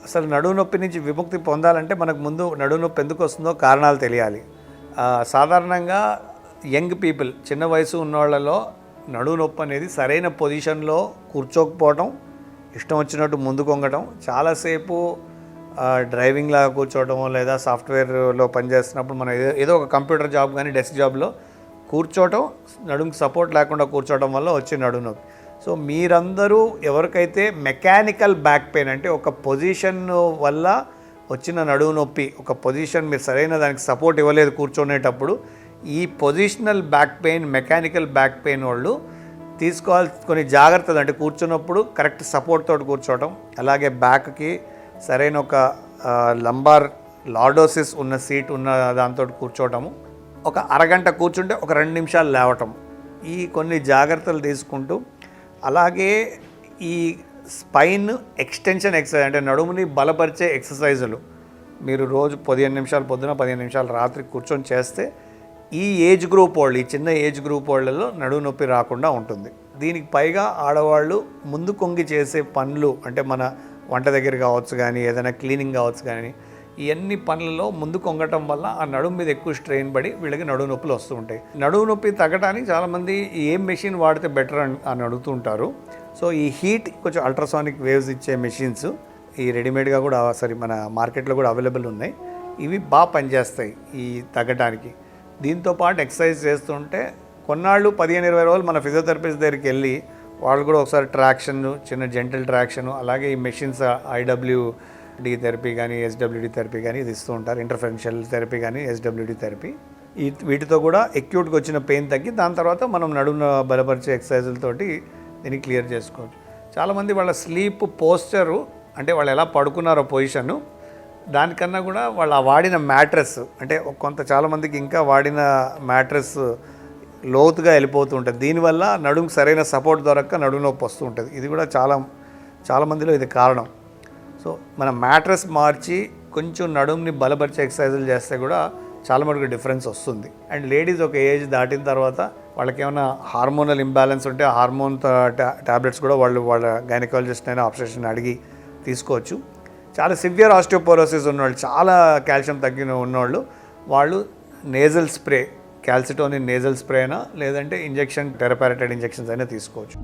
అసలు నడుము నొప్పి నుంచి విముక్తి పొందాలంటే మనకు ముందు నడుము నొప్పి ఎందుకు వస్తుందో కారణాలు తెలియాలి. సాధారణంగా యంగ్ పీపుల్, చిన్న వయసు ఉన్నవాళ్ళలో నడుము నొప్పి అనేది సరైన పొజిషన్లో కూర్చోకపోవటం, ఇష్టం వచ్చినట్టు ముందుకు వంగటం, చాలాసేపు డ్రైవింగ్ లాగా కూర్చోవటం, లేదా సాఫ్ట్వేర్లో పనిచేస్తున్నప్పుడు మనం ఏదో ఒక కంప్యూటర్ జాబ్ కానీ డెస్క్ జాబ్లో కూర్చోవటం, నడుముకి సపోర్ట్ లేకుండా కూర్చోవడం వల్ల వచ్చే నడుము నొప్పి. సో మీరందరూ ఎవరికైతే మెకానికల్ బ్యాక్ పెయిన్ అంటే ఒక పొజిషన్ వల్ల వచ్చిన నడుము నొప్పి, ఒక పొజిషన్ మీరు సరైన దానికి సపోర్ట్ ఇవ్వలేదు కూర్చునేటప్పుడు, ఈ positional back pain, mechanical back pain వాళ్ళు తీసుకోవాల్సిన కొన్ని జాగ్రత్తలు అంటే కూర్చున్నప్పుడు కరెక్ట్ సపోర్ట్ తోటి కూర్చోవటం, అలాగే బ్యాక్కి సరైన ఒక లంబార్ లార్డోసిస్ ఉన్న సీట్ ఉన్న దాంతో కూర్చోవటము, ఒక అరగంట కూర్చుంటే ఒక 2 నిమిషాలు లేవటం, ఈ కొన్ని జాగ్రత్తలు తీసుకుంటూ, అలాగే ఈ స్పైన్ ఎక్స్టెన్షన్ ఎక్సర్సైజ్ అంటే నడుముని బలపరిచే ఎక్సర్సైజులు మీరు రోజు 15 నిమిషాలు పొద్దున 15 నిమిషాలు రాత్రి కూర్చొని చేస్తే ఈ ఏజ్ గ్రూప్ వాళ్ళు, ఈ చిన్న ఏజ్ గ్రూప్ వాళ్ళలో నడుము నొప్పి రాకుండా ఉంటుంది. దీనికి పైగా ఆడవాళ్ళు ముందు కొంగి చేసే పనులు అంటే మన వంట దగ్గర కావచ్చు కానీ, ఏదైనా క్లీనింగ్ కావచ్చు కానీ, ఇవన్నీ పనులలో ముందు కొంగటం వల్ల ఆ నడుము మీద ఎక్కువ స్ట్రెయిన్ పడి వీళ్ళకి నడుము నొప్పులు వస్తూ ఉంటాయి. నడుము నొప్పి తగ్గడానికి చాలామంది ఏం మెషిన్ వాడితే బెటర్ అని అడుగుతూ ఉంటారు. సో ఈ హీట్ కొంచెం అల్ట్రాసానిక్ వేవ్స్ ఇచ్చే మెషిన్స్ ఈ రెడీమేడ్గా కూడా మన మార్కెట్లో కూడా అవైలబుల్ ఉన్నాయి. ఇవి బాగా పనిచేస్తాయి ఈ తగ్గడానికి. దీంతోపాటు ఎక్సర్సైజ్ చేస్తుంటే కొన్నాళ్ళు 15-20 రోజులు మన ఫిజియోథెరపిస్ట్ దగ్గరికి వెళ్ళి వాళ్ళు కూడా ఒకసారి ట్రాక్షన్, చిన్న జెంటల్ ట్రాక్షన్, అలాగే ఈ మెషిన్స్ IWD థెరపీ కానీ, SWD థెరపీ కానీ ఇది ఇస్తూ ఉంటారు. ఇంటర్ఫెరెన్షియల్ థెరపీ కానీ, SWD థెరపీ, వీటితో కూడా అక్యూట్గా వచ్చిన పెయిన్ తగ్గి దాని తర్వాత మనం నడుమున బలపరిచే ఎక్సర్సైజులతోటి దీన్ని క్లియర్ చేసుకోవచ్చు. చాలామంది వాళ్ళ స్లీప్ పోస్చరు అంటే వాళ్ళు ఎలా పడుకున్నారో పొజిషను, దానికన్నా కూడా వాళ్ళు వాడిన మ్యాట్రెస్ అంటే చాలామందికి ఇంకా వాడిన మ్యాట్రెస్ లోతుగా వెళ్ళిపోతూ ఉంటుంది. దీనివల్ల నడుముకి సరైన సపోర్ట్ దొరక్క నడుము నొప్పి వస్తూ ఉంటుంది. ఇది కూడా చాలామందిలో ఇది కారణం. సో మన మ్యాట్రెస్ మార్చి కొంచెం నడుముని బలపరిచే ఎక్సర్సైజులు చేస్తే కూడా చాలా మటుకు డిఫరెన్స్ వస్తుంది. అండ్ లేడీస్ ఒక ఏజ్ దాటిన తర్వాత వాళ్ళకి ఏమైనా హార్మోనల్ ఇంబ్యాలెన్స్ ఉంటే ఆ హార్మోన్ ట్యాబ్లెట్స్ కూడా వాళ్ళ గైనకాలజిస్ట్ అయినా ఆబ్స్టెట్రిషియన్ అడిగి తీసుకోవచ్చు. చాలా సివియర్ ఆస్టియోపోరోసిస్ ఉన్నవాళ్ళు, చాలా కాల్షియం తగ్గిన ఉన్నవాళ్ళు, వాళ్ళు nasal spray, calcitonin nasal spray అయినా లేదంటే ఇంజెక్షన్ టెరపారటైడ్ ఇంజెక్షన్స్ అయినా తీసుకోవచ్చు.